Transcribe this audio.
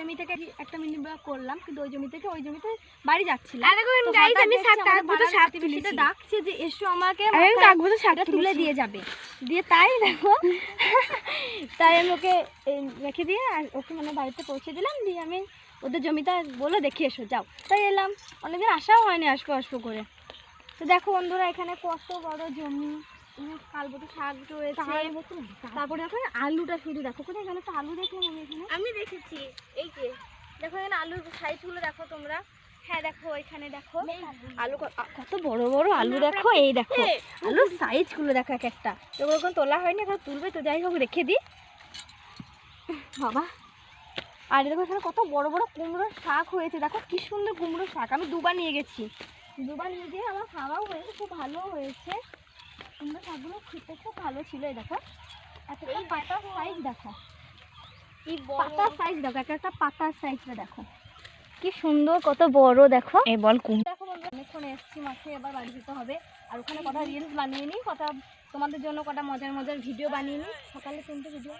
জমি থেকে একটা মিনি ব্লগ করলাম, কিন্তু ওই জমি থেকে ওই জমিতে বাড়ি যাচ্ছিলাম। আমি শাক ডাকছে যে এসো আমাকে শাকটা তুলে দিয়ে যাবে, দিয়ে তাই দেখো তাই আমি ওকে রেখে দিয়ে ওকে মানে বাড়িতে পৌঁছে দিলাম। দিয়ে আমি ওদের জমিটা বলে দেখে এসো যাও, তাই এলাম। অনেকদিন আসাও হয়নি আসবো আসবো করে। তো দেখো বন্ধুরা এখানে কত বড় জমি, কালবটো শাক রয়েছে, তারপরে দেখো আলুটা শুধু দেখো, কোথায় এখানে তো আলু দেখলাম আমি দেখেছি। এই যে দেখো এখানে আলুর সাইজগুলো দেখো তোমরা। হ্যাঁ দেখো এখানে দেখো আলু কত বড় বড় আলু দেখো, এই দেখো আলুর সাইজগুলো দেখো এক একটা। এগুলো এখন তোলা হয়নি, এখন তুলবে। তো যাই হোক রেখে দিই বাবা। আর দেখো এখানে কত বড় বড় কুমড়োর শাক হয়েছে, দেখো কি সুন্দর কুমড়োর শাক। আমি দুবার নিয়ে গেছি, দুবার নিয়ে গিয়ে আমার খাওয়াও হয়েছে, খুব ভালো হয়েছে। কুমড়ো শাকগুলো খেতে খুব ভালো ছিল। এই দেখো এই পাতার সাইজ দেখো, কি পাতার সাইজ দেখো, একটা পাতার সাইজটা দেখো কি সুন্দর, কত বড় দেখো। এই বল দেখো অনেকক্ষণ এসছি মাঠে, এবার বাড়ি যেতে হবে। আর ওখানে কটা রিলস বানিয়ে নিই, কটা তোমাদের জন্য কটা মজার মজার ভিডিও বানিয়ে নিই। সকালে 3টে ভিডিও